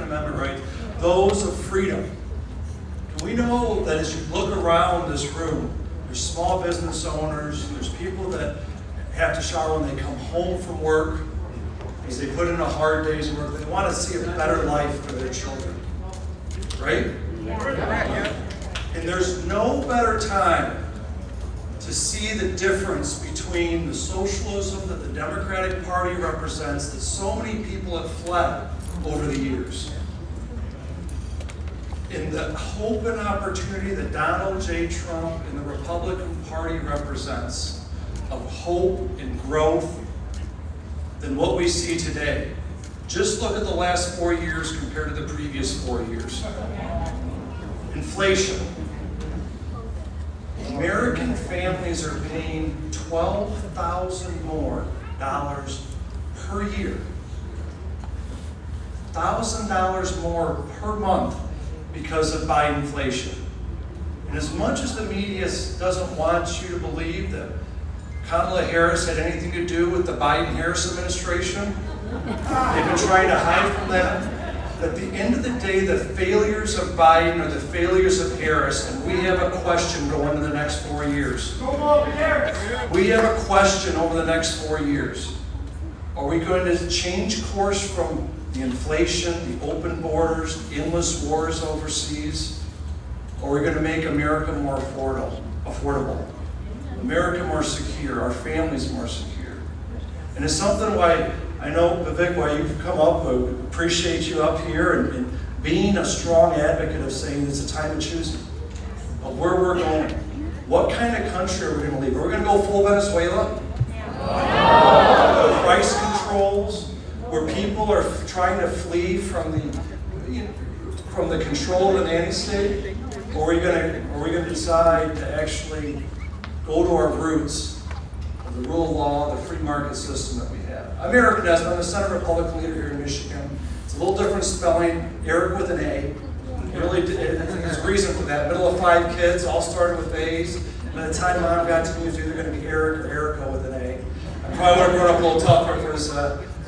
Amendment rights, those of freedom. We know that as you look around this room, there's small business owners, there's people that have to shower when they come home from work, because they put in a hard day's work. They want to see a better life for their children, right? Yeah. And there's no better time to see the difference between the socialism that the Democratic Party represents, that so many people have fled over the years, in the hope and opportunity that Donald J. Trump and the Republican Party represents, of hope and growth, than what we see today. Just look at the last 4 years compared to the previous 4 years. Inflation. American families are paying $12,000 more per year. $1,000 more per month because of Biden-inflation. And as much as the media doesn't want you to believe that Kamala Harris had anything to do with the Biden-Harris administration, they've been trying to hide from that. At the end of the day, the failures of Biden are the failures of Harris, and we have a question going into the next 4 years. We have a question over the next 4 years. Are we going to change course from the inflation, the open borders, endless wars overseas, or are we going to make America more affordable, America more secure, our families more secure? And it's something why I know, Vivek, why you've come up, I appreciate you up here and being a strong advocate of saying it's a time of choosing, of where we're going. What kind of country are we going to leave? Are we going to go full Venezuela? Price controls, where people are trying to flee from the control of the nanny state? Or are we going to decide to actually go to our roots of the rule of law, the free market system that we have? American Nesbitt, I'm a Senate Republican leader here in Michigan. It's a little different spelling, Aric with an A. There's a reason for that. Middle of 5 kids, all started with A's. By the time Mom got to me, it was either going to be Aric or Erica with an A. I probably would have grown up a little tougher if it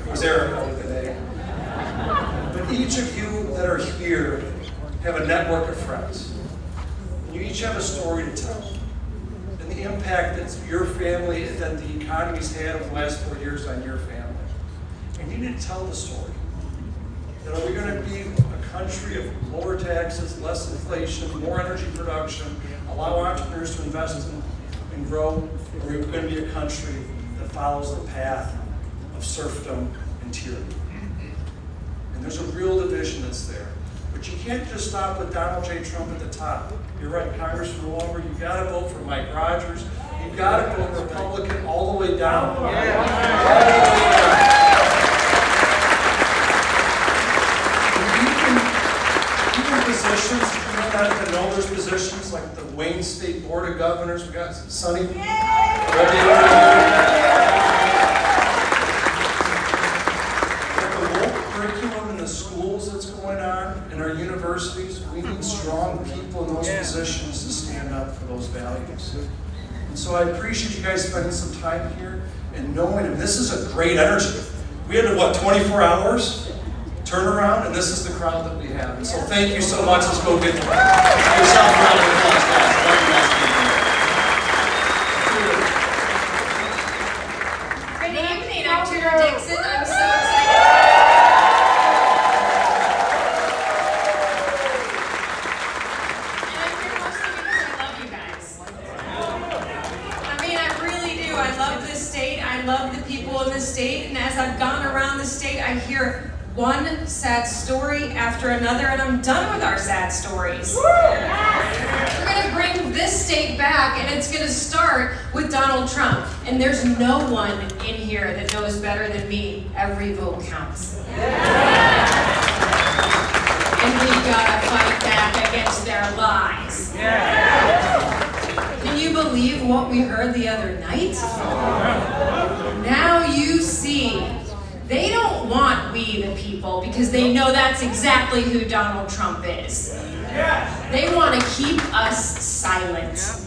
was Erica with an A. But each of you that are here have a network of friends. And you each have a story to tell. And the impact that your family, that the economy's had over the last 4 years on your family. And you need to tell the story. That are we going to be a country of lower taxes, less inflation, more energy production, allow entrepreneurs to invest and grow, or are we going to be a country that follows the path of serfdom and tyranny? And there's a real division that's there. But you can't just stop with Donald J. Trump at the top. You're right, Congressman Walberg, you've got to vote for Mike Rogers. You've got to vote Republican all the way down. Even positions, you may not even know there's positions like the Wayne State Board of Governors. We got Sonny ready over here. Curriculum in the schools that's going on, in our universities, we need strong people in those positions to stand up for those values. And so I appreciate you guys spending some time here and knowing, and this is a great energy. We had, 24 hours turnaround, and this is the crowd that we have. And so thank you so much. Let's go get yourself a round of applause, guys. Good evening, I'm Tudor Dixon. I'm so excited. And I'm here mostly because I love you guys. I mean, I really do. I love this state. I love the people in the state. And as I've gone around the state, I hear one sad story after another, and I'm done with our sad stories. We're going to bring this state back, and it's going to start with Donald Trump. And there's no one in here that knows better than me. Every vote counts. And we've got to fight back against their lies. Can you believe what we heard the other night? Now you see. They don't want we the people because they know that's exactly who Donald Trump is. They want to keep us silent.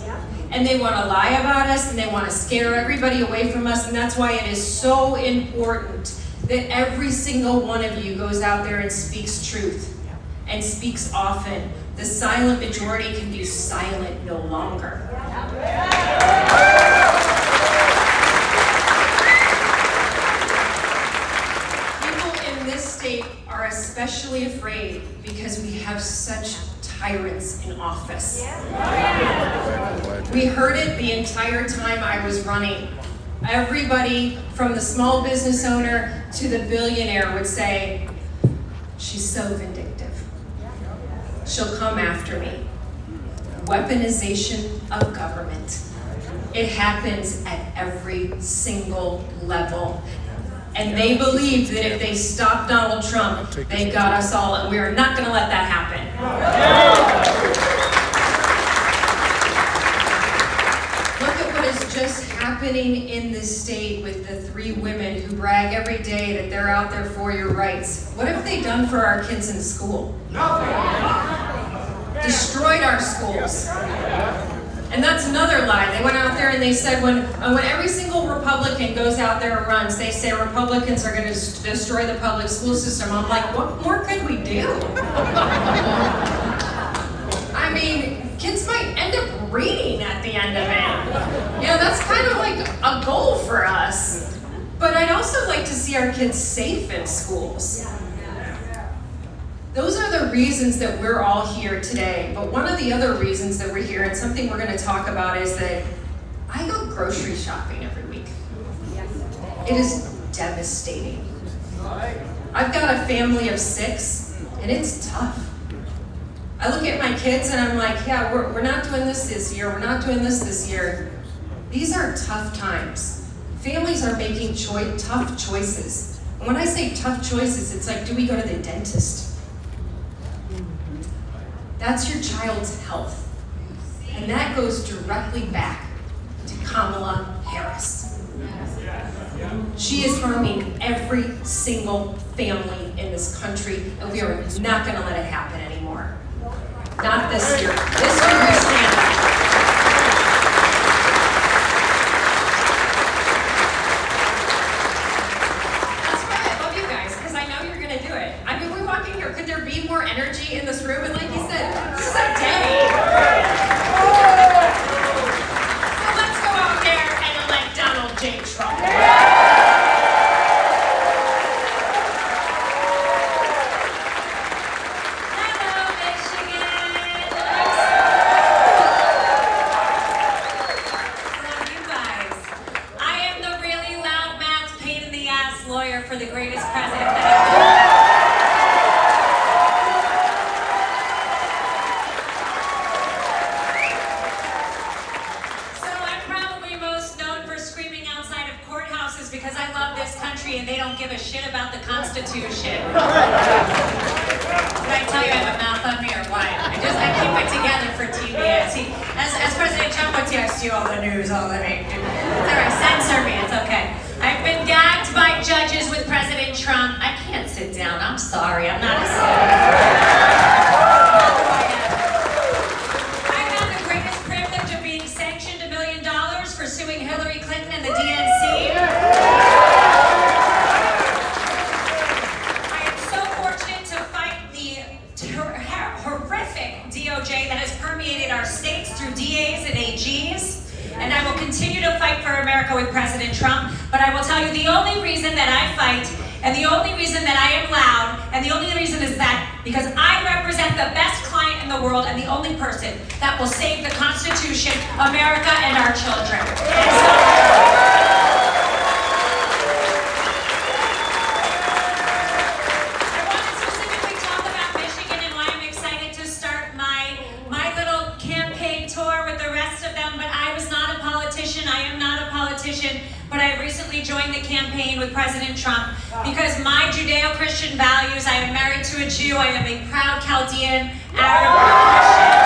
And they want to lie about us, and they want to scare everybody away from us, and that's why it is so important that every single one of you goes out there and speaks truth and speaks often. The silent majority can be silent no longer. People in this state are especially afraid because we have such tyrants in office. We heard it the entire time I was running. Everybody from the small business owner to the billionaire would say, she's so vindictive. She'll come after me. Weaponization of government. It happens at every single level. And they believe that if they stop Donald Trump, they got us all, and we are not going to let that happen. Look at what is just happening in this state with the 3 women who brag every day that they're out there for your rights. What have they done for our kids in school? Destroyed our schools. And that's another lie. They went out there and they said when every single Republican goes out there and runs, they say Republicans are going to destroy the public school system. I'm like, what more could we do? I mean, kids might end up reading at the end of it. You know, that's kind of like a goal for us. But I'd also like to see our kids safe in schools. Those are the reasons that we're all here today. But one of the other reasons that we're here, and something we're going to talk about, is that I go grocery shopping every week. It is devastating. I've got a family of 6, and it's tough. I look at my kids and I'm like, yeah, we're not doing this year. We're not doing this year. These are tough times. Families are making tough choices. And when I say tough choices, it's like, do we go to the dentist? That's your child's health. And that goes directly back to Kamala Harris. She is harming every single family in this country, and we are not going to let it happen anymore. Not this year. This year we stand up. That's why I love you guys, because I know you're going to do it. I mean, we walk in here, could there be more energy in this room? And like you said, this is a day. So let's go out there and elect Donald J. Trump. For the greatest president that So I'm probably most known for screaming outside of courthouses because I love this country and they don't give a shit about the Constitution. Did I tell you I have a mouth on me or what? I keep it together for TBS. As President Trump would text you all the news, all the name. It's all right, censor me, it's okay. I've been gagged by judges with President Trump. I can't sit down. I'm sorry. I'm not a I had the greatest privilege of being sanctioned $1 million for suing Hillary Clinton and the DNC. I am so fortunate to fight the horrific DOJ that has permeated our states through DAs and AGs. And I will continue to fight for America with President Trump. But I will tell you the only reason that I fight, and the only reason that I am loud, and the only reason is that because I represent the best client in the world and the only person that will save the Constitution, America, and our children. I want to specifically talk about Michigan and why I'm excited to start my little campaign tour with the rest of them. But I was not a politician. I am not a politician. But I recently joined the campaign with President Trump because my Judeo-Christian values, I am married to a Jew, I am a proud Chaldean Arab Christian.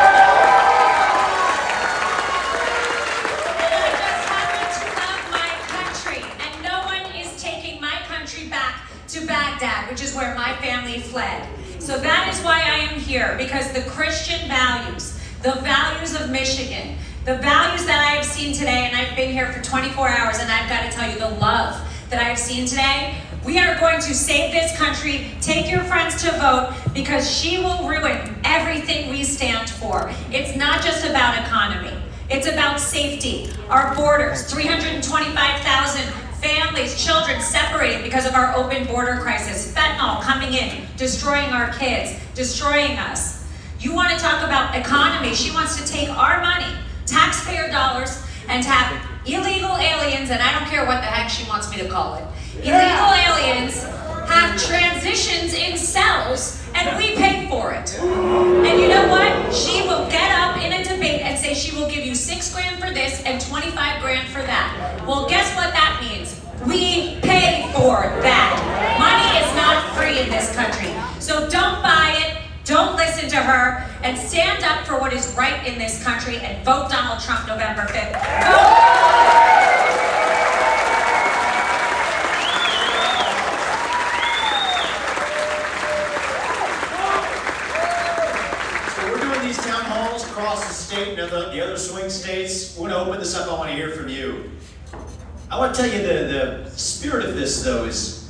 And I just happen to love my country, and no one is taking my country back to Baghdad, which is where my family fled. So that is why I am here, because the Christian values, the values of Michigan, the values that I have seen today, and I've been here for 24 hours, and I've got to tell you, the love that I have seen today We are going to save this country. Take your friends to vote because she will ruin everything we stand for. It's not just about economy. It's about safety. Our borders, 325,000 families, children separated because of our open border crisis. Fentanyl coming in, destroying our kids, destroying us. You want to talk about economy. She wants to take our money, taxpayer dollars, and to have illegal aliens, and I don't care what the heck she wants me to call it. Illegal aliens have transitions in cells, and we pay for it. And you know what? She will get up in a debate and say she will give you $6 grand for this and 25 grand for that. Well, guess what that means? We pay for that. Money is not free in this country. So don't buy it, don't listen to her, and stand up for what is right in this country and vote Donald Trump November 5th. Vote! These town halls across the state and the other swing states. We're going to open this up. I want to hear from you. I want to tell you the spirit of this, though, is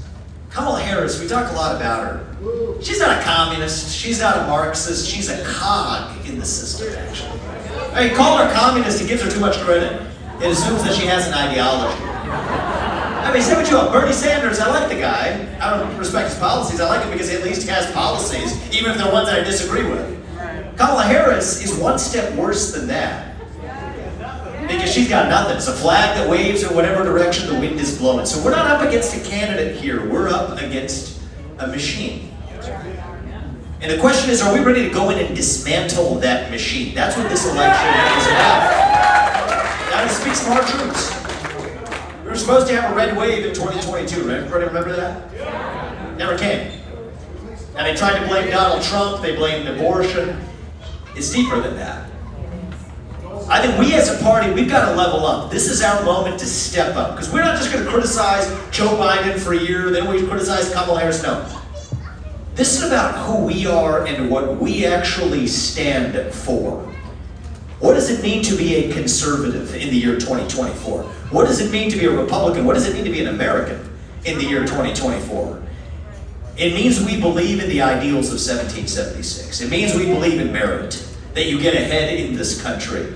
Kamala Harris. We talk a lot about her. She's not a communist. She's not a Marxist. She's a cog in the system, actually. I mean, call her a communist, it gives her too much credit. It assumes that she has an ideology. I mean, say what you want. Bernie Sanders, I like the guy. I don't respect his policies. I like him because at least he has policies, even if they're ones that I disagree with. Kamala Harris is one step worse than that. Because she's got nothing. It's a flag that waves in whatever direction the wind is blowing. So we're not up against a candidate here. We're up against a machine. And the question is, are we ready to go in and dismantle that machine? That's what this election is about. Now to speak some hard truths. We were supposed to have a red wave in 2022, right? Everybody remember that? Never came. And they tried to blame Donald Trump, they blamed abortion. It's deeper than that. I think we as a party, we've got to level up. This is our moment to step up. Because we're not just going to criticize Joe Biden for a year, then we criticize Kamala Harris. No. This is about who we are and what we actually stand for. What does it mean to be a conservative in the year 2024? What does it mean to be a Republican? What does it mean to be an American in the year 2024? It means we believe in the ideals of 1776. It means we believe in merit, that you get ahead in this country,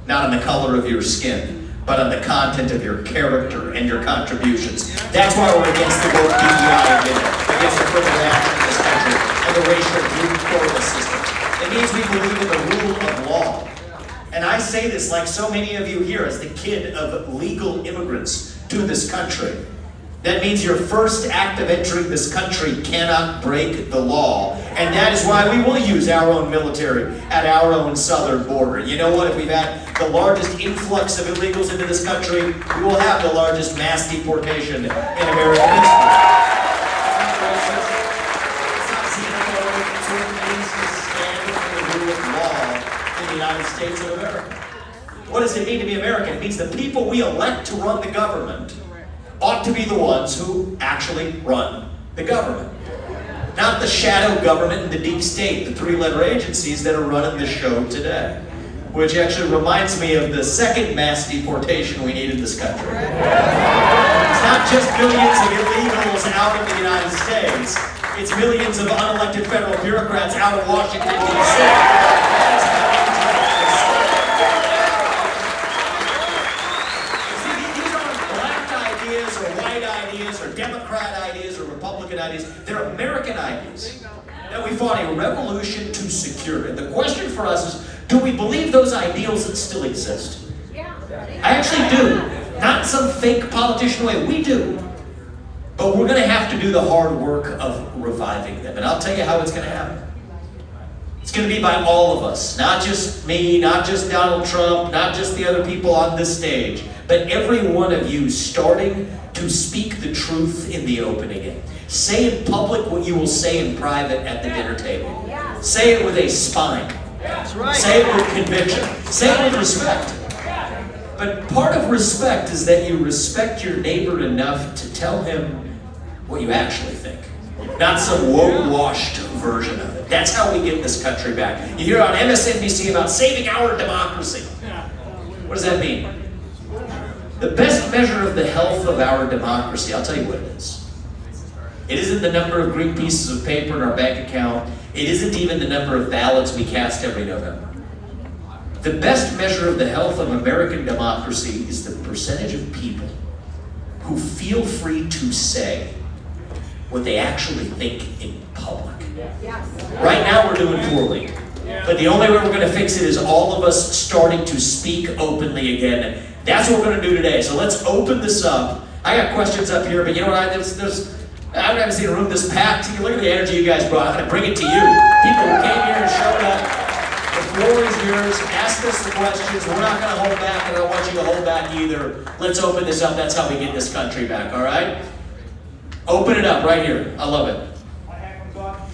not on the color of your skin, but on the content of your character and your contributions. That's why we're against the woke DEI against affirmative action in this country, and the racial group quota system. It means we believe in the rule of law. And I say this like so many of you here as the kid of legal immigrants to this country. That means your first act of entering this country cannot break the law. And that is why we will use our own military at our own southern border. You know what? If we've had the largest influx of illegals into this country, we will have the largest mass deportation in American history. It's not xenophobic. It's what it means to stand for the rule of law in the United States of America. What does it mean to be American? It means the people we elect to run the government ought to be the ones who actually run the government. Not the shadow government and the deep state, the three-letter agencies that are running the show today. Which actually reminds me of the second mass deportation we need in this country. It's not just millions of illegals out of the United States, it's millions of unelected federal bureaucrats out of Washington, D.C. Or Democrat ideas or Republican ideas. They're American ideas that we fought a revolution to secure. And the question for us is, do we believe those ideals that still exist? I actually do. Not some fake politician way. We do. But we're going to have to do the hard work of reviving them. And I'll tell you how it's going to happen. It's going to be by all of us. Not just me, not just Donald Trump, not just the other people on this stage, but every one of you starting to speak the truth in the open again. Say in public what you will say in private at the dinner table. Say it with a spine. Say it with conviction. Say it with respect. But part of respect is that you respect your neighbor enough to tell him what you actually think. Not some woke-washed version of it. That's how we get this country back. You hear on MSNBC about saving our democracy. What does that mean? The best measure of the health of our democracy, I'll tell you what it is. It isn't the number of green pieces of paper in our bank account. It isn't even the number of ballots we cast every November. The best measure of the health of American democracy is the percentage of people who feel free to say what they actually think in public. Right now we're doing poorly. But the only way we're going to fix it is all of us starting to speak openly again. That's what we're going to do today. So let's open this up. I got questions up here, but you know what? I haven't seen a room this packed. Look at the energy you guys brought. I'm going to bring it to you. People who came here and showed up. The floor is yours. Ask us the questions. We're not going to hold back, and I don't want you to hold back either. Let's open this up. That's how we get this country back, all right? Open it up right here. I love it. I have to talk to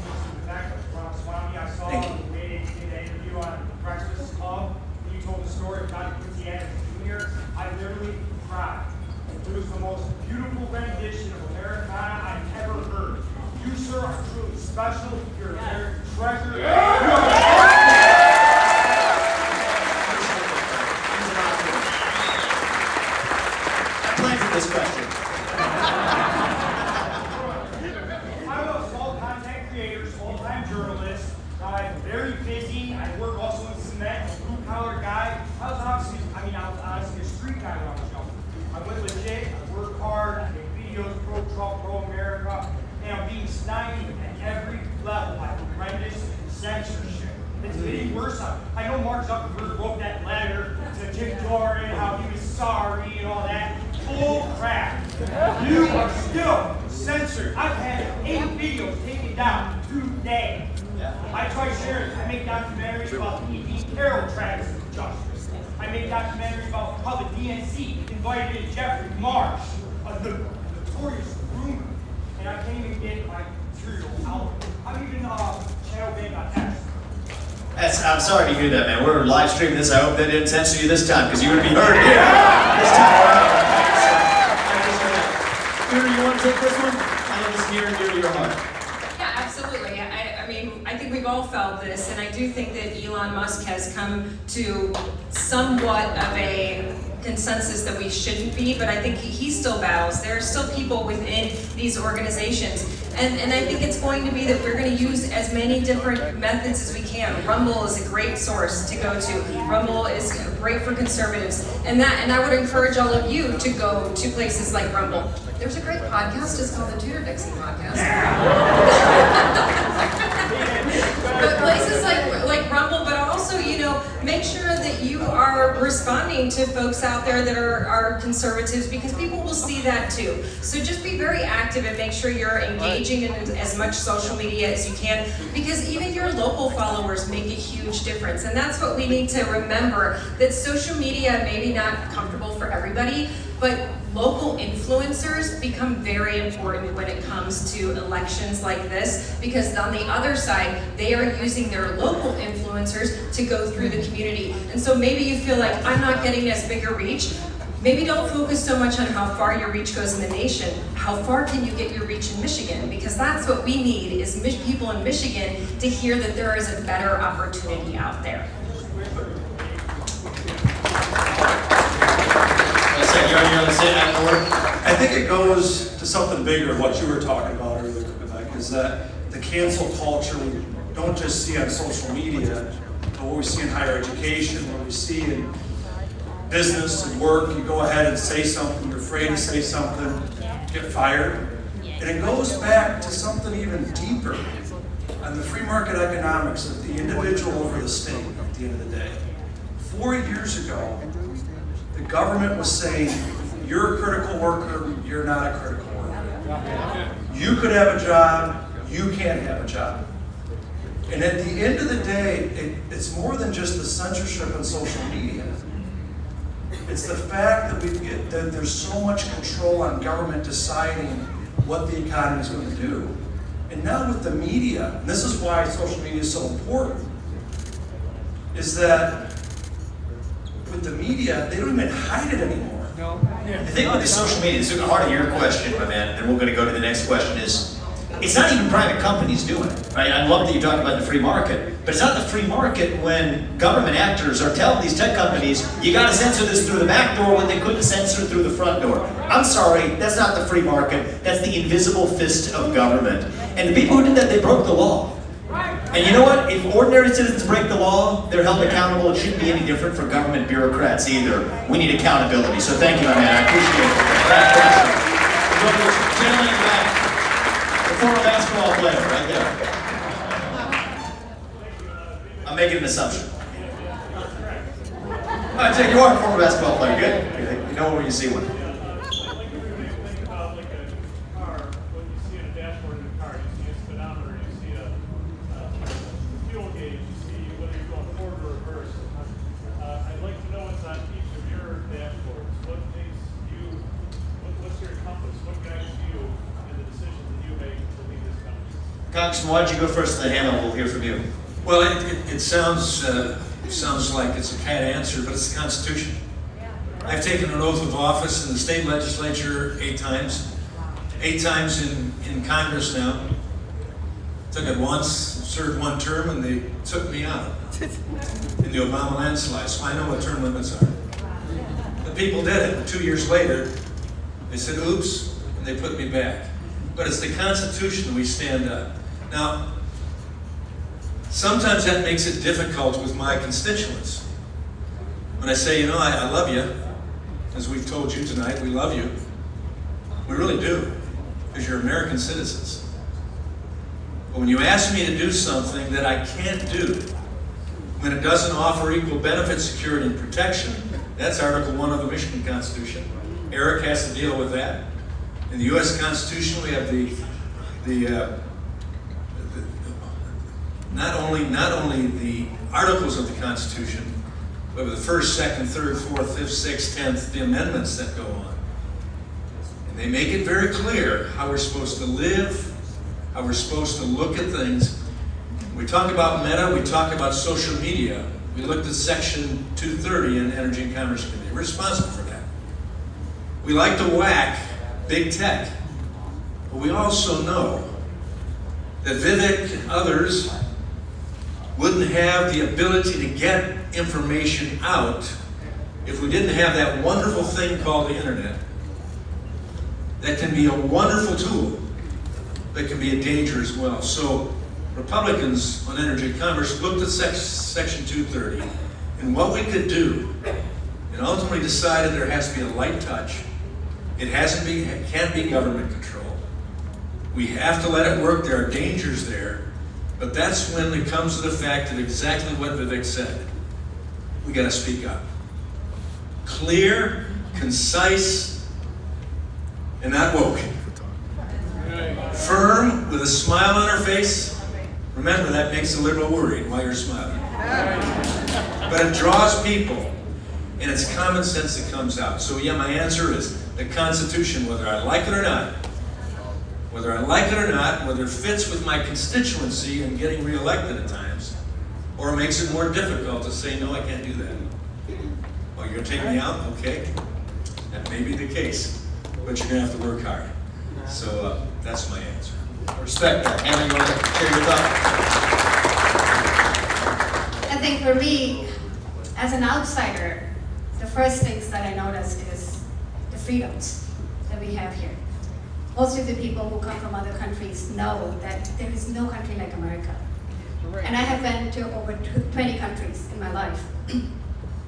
Vivek Ramaswamy. I saw the way they did an interview on Breakfast Club. You told the story of Dr. Quincy Adams Jr. I literally cried. It was the most beautiful rendition of Americana I've ever heard. You, sir, are truly special. You're a American treasure. This question. I'm a small content creator, small-time journalist. I'm very busy. I work also in cement, a blue-collar guy. I was honestly a street guy when I was young. I went legit, I work hard, I make videos, pro-Trump, pro-America, and I'm being stymied at every level by horrendous censorship. It's getting worse. I know Mark Zuckerberg wrote that letter to Jim Jordan, how he was sorry and all that. Bull crap. You are still censored. I've had 8 videos taken down today. I try sharing. I make documentaries about the Carol tracks of justice. I make documentaries about how the DNC invited in Jeffrey Marsh, the notorious rumor, and I can't even get my material out. I'm even shadow banned on text. I'm sorry to hear that, man. We're live streaming this. I hope they didn't censor you this time, because you would be heard here this time around. Tudor, you want to take this one? I know this is near and dear to your heart. Yeah, absolutely. I mean, I think we've all felt this, and I do think that Elon Musk has come to somewhat of a consensus that we shouldn't be, but I think he still battles. There are still people within these organizations, and I think it's going to be that we're going to use as many different methods as we can. Rumble is a great source to go to. Rumble is great for conservatives, and I would encourage all of you to go to places like Rumble. There's a great podcast. It's called the Tudor Dixon Podcast. But places like Rumble, but also, make sure that you are responding to folks out there that are conservatives, because people will see that too. So just be very active and make sure you're engaging in as much social media as you can, because even your local followers make a huge difference. And that's what we need to remember, that social media may be not comfortable for everybody, but local influencers become very important when it comes to elections like this, because on the other side, they are using their local influencers to go through the community. And so maybe you feel like, I'm not getting as big a reach. Maybe don't focus so much on how far your reach goes in the nation. How far can you get your reach in Michigan? Because that's what we need, is people in Michigan to hear that there is a better opportunity out there. I think it goes to something bigger, what you were talking about earlier, Vivek, is that the cancel culture we don't just see on social media, but what we see in higher education, what we see in business and work. You go ahead and say something, you're afraid to say something, get fired. And it goes back to something even deeper on the free market economics of the individual over the state at the end of the day. 4 years ago, the government was saying, you're a critical worker, you're not a critical worker. You could have a job, you can't have a job. And at the end of the day, it's more than just the censorship on social media. It's the fact that there's so much control on government deciding what the economy is going to do. And now with the media, and this is why social media is so important, is that with the media, they don't even hide it anymore. The thing with the social media, this is the heart of your question, my man, and then we're going to go to the next question, is It's not even private companies doing it, right? I love that you talk about the free market, but it's not the free market when government actors are telling these tech companies, you gotta censor this through the back door when they couldn't censor it through the front door. I'm sorry, that's not the free market, that's the invisible fist of government. And the people who did that, they broke the law. And you know what? If ordinary citizens break the law, they're held accountable. It shouldn't be any different for government bureaucrats either. We need accountability. So thank you on that. I appreciate it. Last question. We'll go to this gentleman in the back. The former basketball player, right there. I'm making an assumption. I take you are a former basketball player. Good. You know when you see one. Congressman, why don't you go first, and then Hima, we'll hear from you. Well, it sounds like it's a pat answer, but it's the Constitution. I've taken an oath of office in the state legislature 8 times. 8 times in Congress now. Took it once, served 1 term, and they took me out in the Obama landslide, so I know what term limits are. The people did it, and 2 years later, they said, oops, and they put me back. But it's the Constitution that we stand up. Now, sometimes that makes it difficult with my constituents. When I say, you know, I love you, as we've told you tonight, we love you. We really do, because you're American citizens. But when you ask me to do something that I can't do, when it doesn't offer equal benefit, security, and protection, that's Article 1 of the Michigan Constitution. Aric has to deal with that. In the U.S. Constitution, we have not only the articles of the Constitution, but with the 1st, 2nd, 3rd, 4th, 5th, 6th, 10th, the amendments that go on. And they make it very clear how we're supposed to live, how we're supposed to look at things. We talk about meta, we talk about social media. We looked at Section 230 in Energy and Commerce Committee. We're responsible for that. We like to whack big tech, but we also know that Vivek and others wouldn't have the ability to get information out if we didn't have that wonderful thing called the internet. That can be a wonderful tool, but can be a danger as well. So Republicans on Energy and Commerce looked at Section 230 and what we could do, and ultimately decided there has to be a light touch. It can't be government control. We have to let it work. There are dangers there. But that's when it comes to the fact that exactly what Vivek said. We got to speak up. Clear, concise, and not woke. Firm, with a smile on her face. Remember, that makes the liberal worried while you're smiling. But it draws people, and it's common sense that comes out. So yeah, my answer is the Constitution, whether I like it or not, whether it fits with my constituency and getting reelected at times, or it makes it more difficult to say, no, I can't do that. Oh, you're going to take me out? Okay. That may be the case, but you're going to have to work hard. So that's my answer. I respect that. Hima, you want to share your thoughts? I think for me, as an outsider, the first things that I noticed is the freedoms that we have here. Most of the people who come from other countries know that there is no country like America. And I have been to over 20 countries in my life.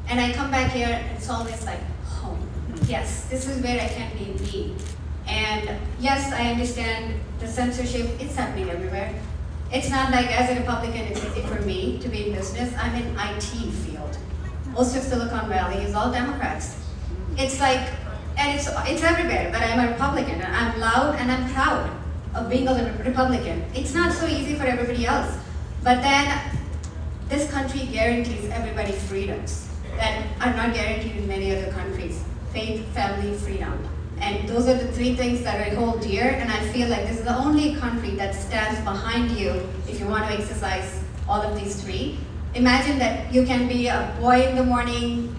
And I come back here and it's always like home. Yes, this is where I can be me. And yes, I understand the censorship, it's happening everywhere. It's not like as a Republican it's easy for me to be in business. I'm in IT field. Most of Silicon Valley is all Democrats. It's like, and it's everywhere, but I'm a Republican, and I'm loud and I'm proud of being a Republican. It's not so easy for everybody else. But then, this country guarantees everybody freedoms that are not guaranteed in many other countries. Faith, family, freedom. And those are the 3 things that I hold dear, and I feel like this is the only country that stands behind you if you want to exercise all of these 3. Imagine that you can be a boy in the morning,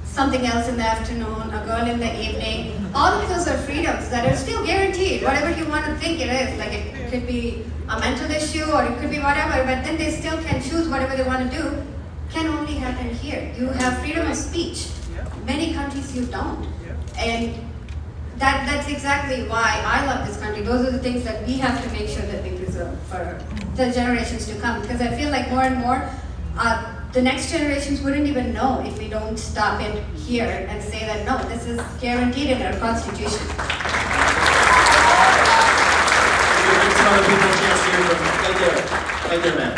something else in the afternoon, a girl in the evening. All of those are freedoms that are still guaranteed, whatever you want to think it is. Like it could be a mental issue, or it could be whatever, but then they still can choose whatever they want to do, can only happen here. You have freedom of speech. Many countries you don't. And that's exactly why I love this country. Those are the things that we have to make sure that we preserve for the generations to come. Because I feel like more and more, the next generations wouldn't even know if we don't stop it here and say that no, this is guaranteed in our Constitution. Give some other people a chance to hear from you. Right there, man.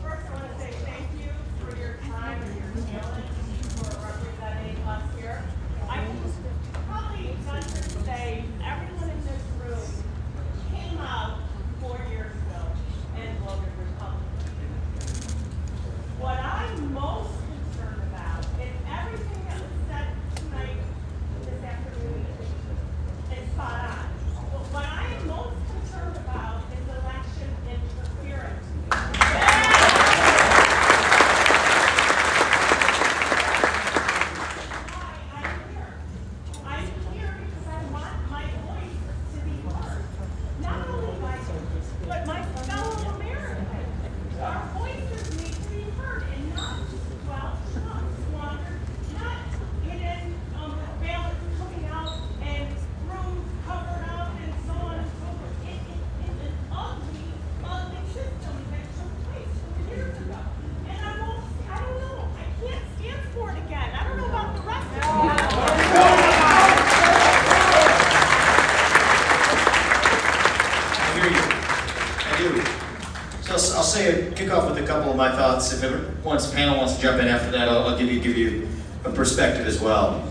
First, I want to say thank you for your time and your talent for representing us here. I can probably venture to say everyone in this room came out 4 years ago and voted Republican. What I'm most concerned about is everything that was said tonight, this afternoon, is spot on. But what I am most concerned about is election interference. I'm here because I want my voice to be heard. Not only my voice, but my fellow Americans. Our voices need to be heard and not squandered, not hidden, ballots coming out and rooms covered up and so on and so forth. It's an ugly system that took place 4 years ago. And I don't know, I can't stand for it again. I don't know about the rest of you. I hear you. I do. So I'll say, kick off with a couple of my thoughts. If the panel wants to jump in after that, I'll give you a perspective as well.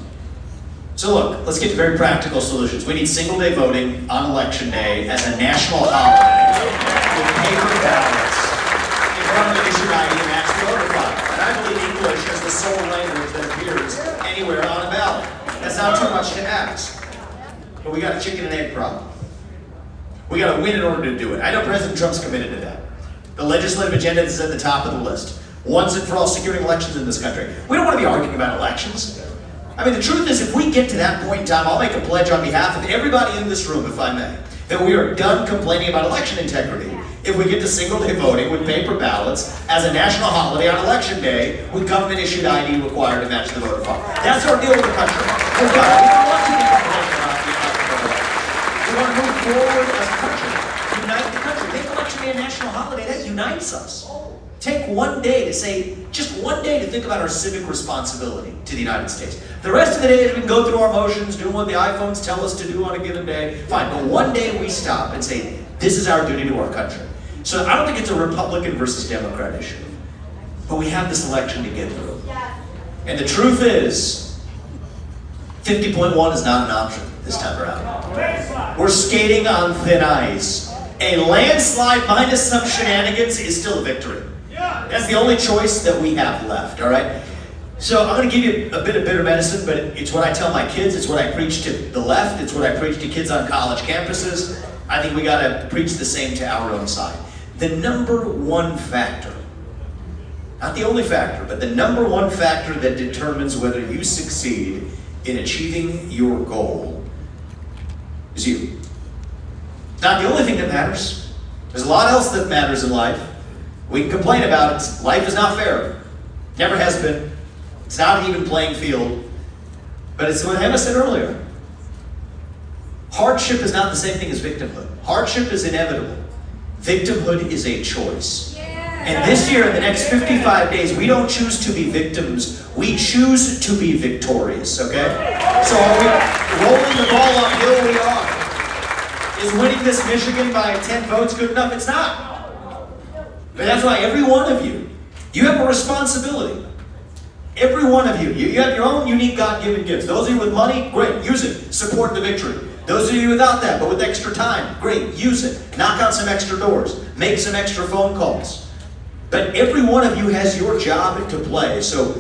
So look, let's get to very practical solutions. We need single-day voting on election day as a national holiday with paper ballots. In government issued ID match the voter file. And I believe English is the sole language that appears anywhere on a ballot. That's not too much to ask. But we got a chicken and egg problem. We got to win in order to do it. I know President Trump's committed to that. The legislative agenda is at the top of the list. Once and for all securing elections in this country. We don't want to be arguing about elections. I mean, the truth is, if we get to that point in time, I'll make a pledge on behalf of everybody in this room, if I may, that we are done complaining about election integrity if we get to single-day voting with paper ballots as a national holiday on election day with government-issued ID required to match the voter file. That's our deal with the country. We're done. We don't want to be complaining about the election. We want to move forward as a country. Unite the country. Make election day a national holiday. That unites us. Take one day to say, just one day to think about our civic responsibility to the United States. The rest of the day, we can go through our motions, do what the iPhones tell us to do on a given day. Fine, but one day we stop and say, this is our duty to our country. So I don't think it's a Republican versus Democrat issue. But we have this election to get through. And the truth is, 50.1 is not an option this time around. We're skating on thin ice. A landslide minus some shenanigans is still a victory. That's the only choice that we have left, all right? So I'm going to give you a bit of bitter medicine, but it's what I tell my kids, it's what I preach to the left, it's what I preach to kids on college campuses. I think we got to preach the same to our own side. The number one factor, not the only factor, but the number one factor that determines whether you succeed in achieving your goal is you. It's not the only thing that matters. There's a lot else that matters in life. We can complain about it. Life is not fair. Never has been. It's not an even playing field. But it's what Hima said earlier. Hardship is not the same thing as victimhood. Hardship is inevitable. Victimhood is a choice. And this year, in the next 55 days, we don't choose to be victims. We choose to be victorious, okay? So are we rolling the ball uphill? We are. Is winning this Michigan by 10 votes good enough? It's not. But that's why every one of you, you have a responsibility. Every one of you, you have your own unique God-given gifts. Those of you with money, great, use it. Support the victory. Those of you without that, but with extra time, great, use it. Knock on some extra doors. Make some extra phone calls. But every one of you has your job to play. So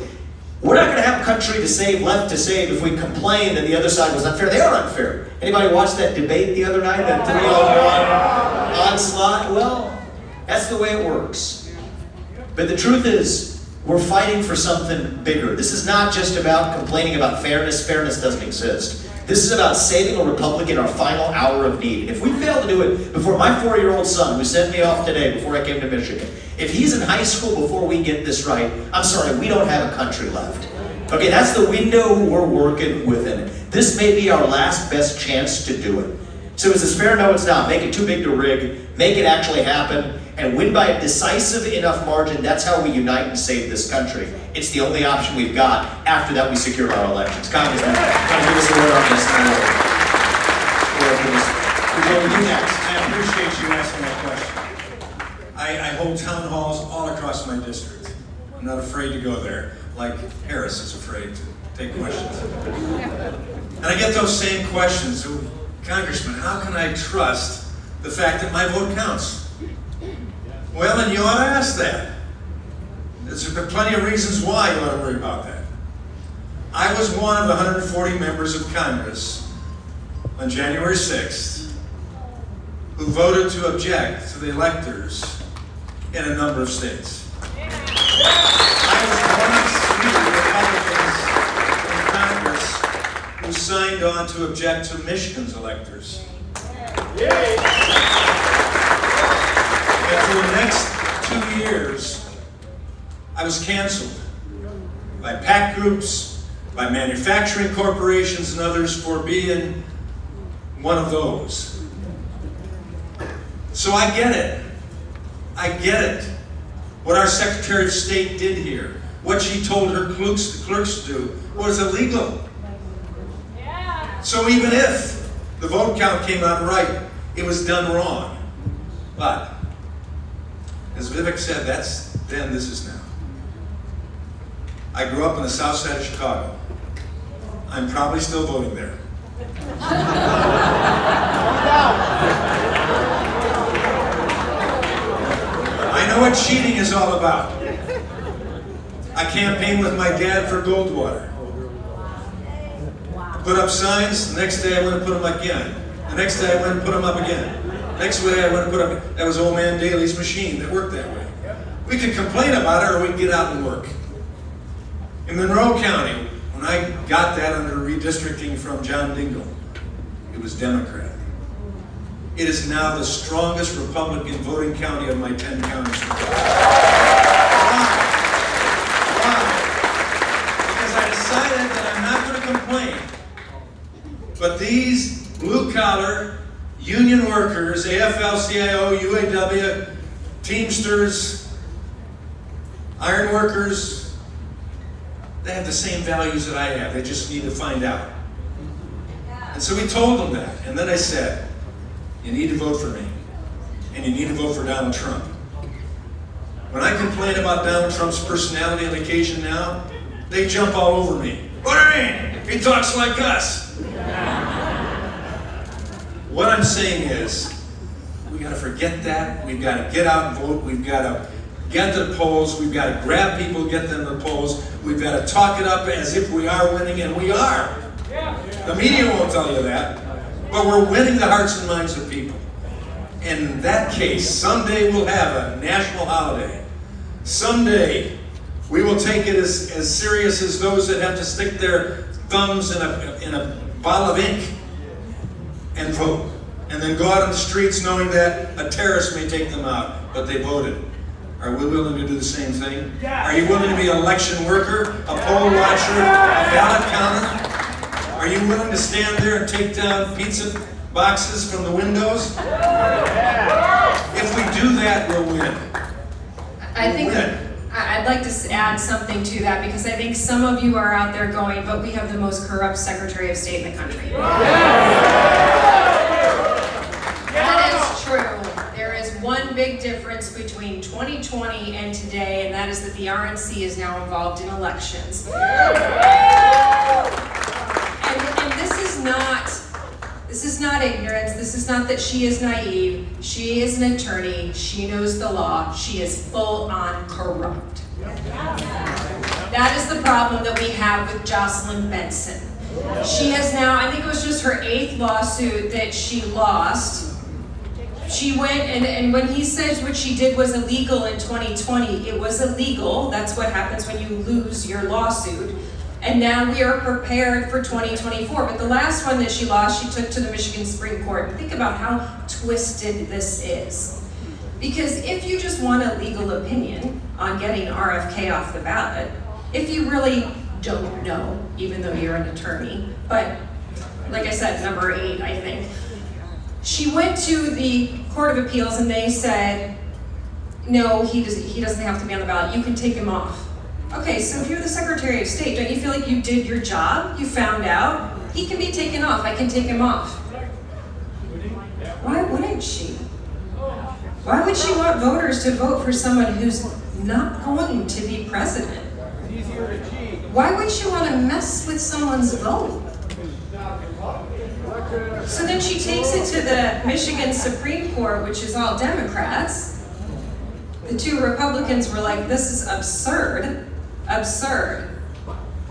we're not going to have a country to save, left to save, if we complain that the other side was unfair. They are unfair. Anybody watch that debate the other night, that 3-on-1 onslaught? Well, that's the way it works. But the truth is, we're fighting for something bigger. This is not just about complaining about fairness. Fairness doesn't exist. This is about saving a republic in our final hour of need. If we fail to do it before my 4-year-old son, who sent me off today before I came to Michigan, if he's in high school before we get this right, I'm sorry, we don't have a country left. Okay, that's the window we're working within. This may be our last best chance to do it. So is this fair? No, it's not. Make it too big to rig, make it actually happen, and win by a decisive enough margin. That's how we unite and save this country. It's the only option we've got. After that, we secure our elections. Congressman, can you give us a word on this? We're going to do next. I appreciate you asking that question. I hold town halls all across my district. I'm not afraid to go there, like Harris is afraid to take questions. And I get those same questions. Congressman, how can I trust the fact that my vote counts? Well, then you ought to ask that. There's plenty of reasons why you ought to worry about that. I was one of the 140 members of Congress on January 6th who voted to object to the electors in a number of states. I was one of 3 Republicans in Congress who signed on to object to Michigan's electors. And for the next 2 years, I was canceled by PAC groups, by manufacturing corporations and others for being one of those. So I get it. I get it. What our Secretary of State did here, what she told her clerks to do, was illegal. So even if the vote count came out right, it was done wrong. But, as Vivek said, that's then, this is now. I grew up on the south side of Chicago. I'm probably still voting there. I know what cheating is all about. I campaigned with my dad for Goldwater. Put up signs, the next day I went and put them again. The next day I went and put them up again. Next day I went and put up, that was old man Daley's machine that worked that way. We could complain about it or we could get out and work. In Monroe County, when I got that under redistricting from John Dingell, it was Democrat. It is now the strongest Republican voting county of my 10 counties. Why? Because I decided that I'm not going to complain. But these blue-collar union workers, AFL-CIO, UAW, Teamsters, iron workers, they have the same values that I have. They just need to find out. And so we told them that. And then I said, you need to vote for me. And you need to vote for Donald Trump. When I complain about Donald Trump's personality on occasion now, they jump all over me. What do you mean? He talks like us. What I'm saying is, we got to forget that. We've got to get out and vote. We've got to get to the polls. We've got to grab people, get them to the polls. We've got to talk it up as if we are winning, and we are. The media won't tell you that, but we're winning the hearts and minds of people. In that case, someday we'll have a national holiday. Someday we will take it as serious as those that have to stick their thumbs in a bottle of ink and vote. And then go out on the streets knowing that a terrorist may take them out, but they voted. Are we willing to do the same thing? Are you willing to be an election worker, a poll watcher, a ballot counter? Are you willing to stand there and take down pizza boxes from the windows? If we do that, we'll win. I think I'd like to add something to that because I think some of you are out there going, but we have the most corrupt Secretary of State in the country. That is true. There is one big difference between 2020 and today, and that is that the RNC is now involved in elections. And this is not ignorance. This is not that she is naive. She is an attorney. She knows the law. She is full on corrupt. That is the problem that we have with Jocelyn Benson. She has now, I think it was just her 8th lawsuit that she lost. She went, and when he says what she did was illegal in 2020, it was illegal. That's what happens when you lose your lawsuit. And now we are prepared for 2024. But the last one that she lost, she took to the Michigan Supreme Court. And think about how twisted this is. Because if you just want a legal opinion on getting RFK off the ballot, if you really don't know, even though you're an attorney, but like I said, number 8, I think, she went to the Court of Appeals and they said, no, he doesn't have to be on the ballot, you can take him off. Okay, so if you're the Secretary of State, don't you feel like you did your job? You found out, he can be taken off, I can take him off. Why wouldn't she? Why would she want voters to vote for someone who's not going to be president? Why would she want to mess with someone's vote? So then she takes it to the Michigan Supreme Court, which is all Democrats. The 2 Republicans were like, this is absurd, absurd.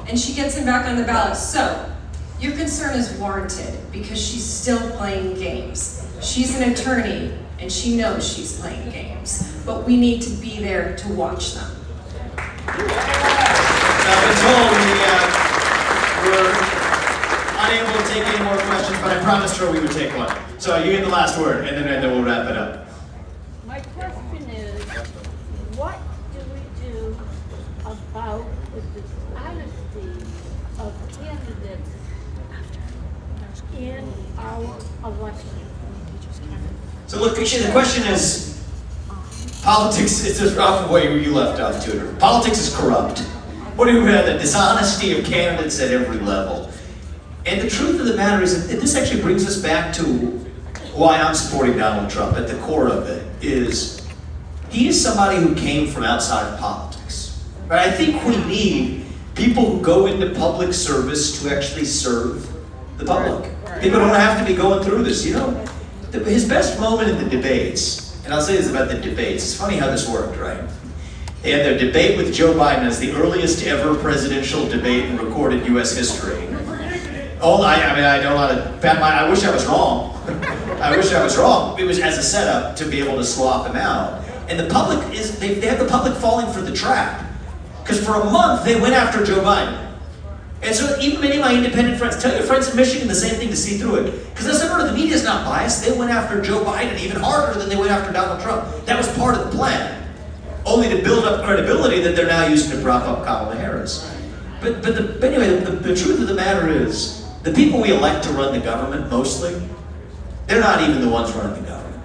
And she gets him back on the ballot. So, your concern is warranted because she's still playing games. She's an attorney and she knows she's playing games. But we need to be there to watch them. I've been told we're unable to take any more questions, but I promised her we would take one. So you get the last word, and then we'll wrap it up. My question is, what do we do about the dishonesty of candidates in our election? So look, the question is, politics, it's just off the way where you left off, Tudor. Politics is corrupt. What do we have? The dishonesty of candidates at every level. And the truth of the matter is that this actually brings us back to why I'm supporting Donald Trump. At the core of it is, he is somebody who came from outside of politics. Right? I think we need people who go into public service to actually serve the public. People don't have to be going through this, you know? His best moment in the debates, and I'll say this about the debates, it's funny how this worked, right? They had their debate with Joe Biden as the earliest ever presidential debate in recorded U.S. history. Oh, I don't want to pat my, I wish I was wrong. I wish I was wrong. It was as a setup to be able to swap him out. And the public they have the public falling for the trap. Because for a month, they went after Joe Biden. And so even many of my independent friends, tell your friends in Michigan the same thing to see through it. Because as I've heard, the media's not biased. They went after Joe Biden even harder than they went after Donald Trump. That was part of the plan. Only to build up credibility that they're now using to prop up Kamala Harris. But anyway, the truth of the matter is, the people we elect to run the government, mostly, they're not even the ones running the government.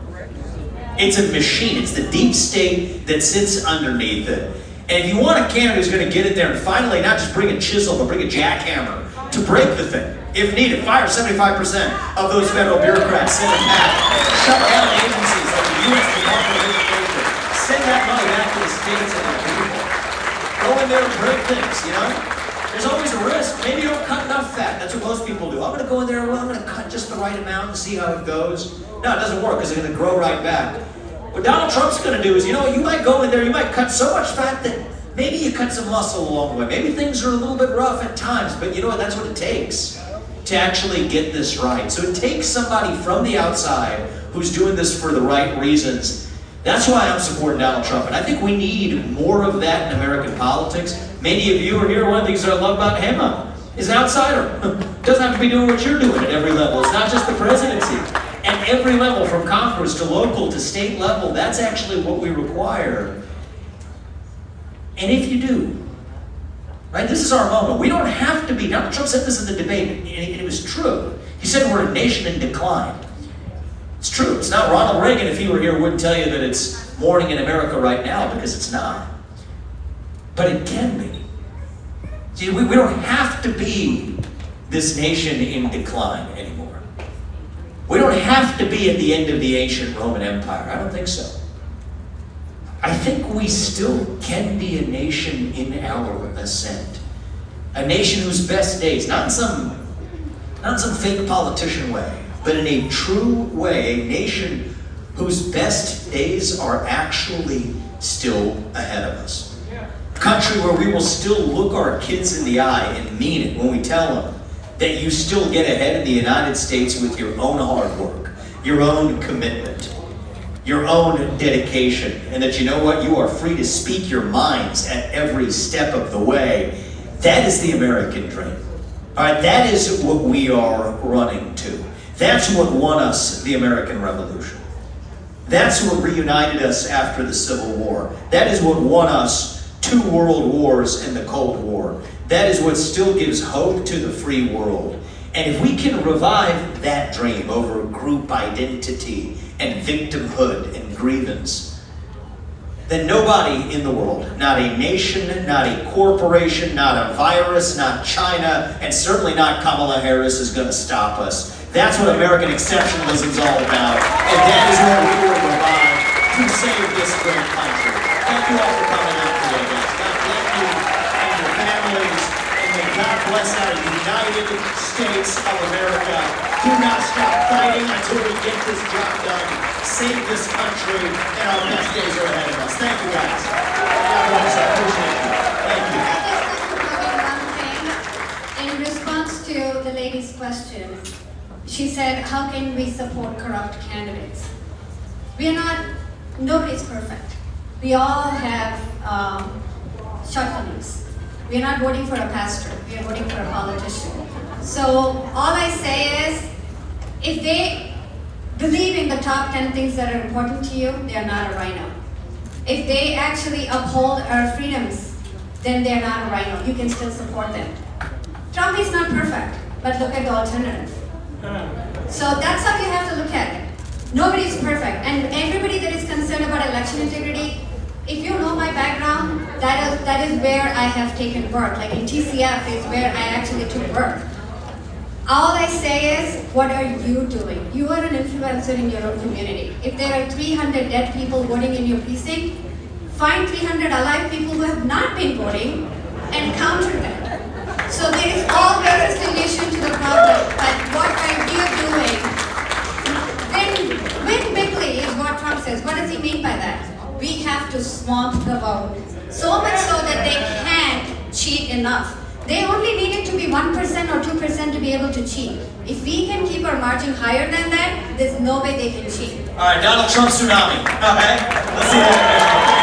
It's a machine. It's the deep state that sits underneath it. And if you want a candidate who's going to get in there and finally not just bring a chisel, but bring a jackhammer to break the thing, if needed, fire 75% of those federal bureaucrats, send them back, shut down agencies like the U.S. Department of Education, send that money back to the states and the people. Go in there and break things, you know? There's always a risk. Maybe you don't cut enough fat. That's what most people do. I'm going to go in there, I'm going to cut just the right amount and see how it goes. No, it doesn't work because they're going to grow right back. What Donald Trump's going to do is, you know, you might go in there, you might cut so much fat that maybe you cut some muscle along the way. Maybe things are a little bit rough at times, but you know what? That's what it takes to actually get this right. So it takes somebody from the outside who's doing this for the right reasons. That's why I'm supporting Donald Trump. And I think we need more of that in American politics. Many of you are here. One of the things that I love about Hima is an outsider. Doesn't have to be doing what you're doing at every level. It's not just the presidency. At every level, from Congress to local to state level, that's actually what we require. And if you do, right, this is our moment. We don't have to be, Donald Trump said this in the debate, and it was true. He said we're a nation in decline. It's true. It's not. Ronald Reagan, if he were here, wouldn't tell you that it's morning in America right now, because it's not. But it can be. See, we don't have to be this nation in decline anymore. We don't have to be at the end of the ancient Roman Empire. I don't think so. I think we still can be a nation in our ascent. A nation whose best days, not in some fake politician way, but in a true way, a nation whose best days are actually still ahead of us. A country where we will still look our kids in the eye and mean it when we tell them that you still get ahead of the United States with your own hard work, your own commitment, your own dedication, and that you know what, you are free to speak your minds at every step of the way. That is the American dream. All right, that is what we are running to. That's what won us the American Revolution. That's what reunited us after the Civil War. That is what won us 2 world wars and the Cold War. That is what still gives hope to the free world. And if we can revive that dream over group identity and victimhood and grievance, then nobody in the world, not a nation, not a corporation, not a virus, not China, and certainly not Kamala Harris is going to stop us. That's what American exceptionalism is all about, and that is what we will revive to save this great country. Thank you all for coming out today, guys. God bless you and your families, and may God bless our United States of America. Do not stop fighting until we get this job done. Save this country, and our best days are ahead of us. Thank you, guys. God bless. I appreciate you. Thank you. I just want to comment one thing. In response to the lady's question, she said, how can we support corrupt candidates? Nobody's perfect. We all have shortcomings. We're not voting for a pastor, we are voting for a politician. So all I say is, if they believe in the top 10 things that are important to you, they are not a rhino. If they actually uphold our freedoms, then they're not a rhino. You can still support them. Trump is not perfect, but look at the alternative. So that's how you have to look at it. Nobody's perfect. And everybody that is concerned about election integrity, if you know my background, that is where I have taken birth. Like in TCF is where I actually took birth. All I say is, what are you doing? You are an influencer in your own community. If there are 300 dead people voting in your precinct, find 300 alive people who have not been voting and counter them. So there is always a solution to the problem. But what are you doing? Win bigly is what Trump says. What does he mean by that? We have to swamp the vote. So much so that they can't cheat enough. They only need it to be 1% or 2% to be able to cheat. If we can keep our margin higher than that, there's no way they can cheat. All right, Donald Trump tsunami. Okay, let's see that.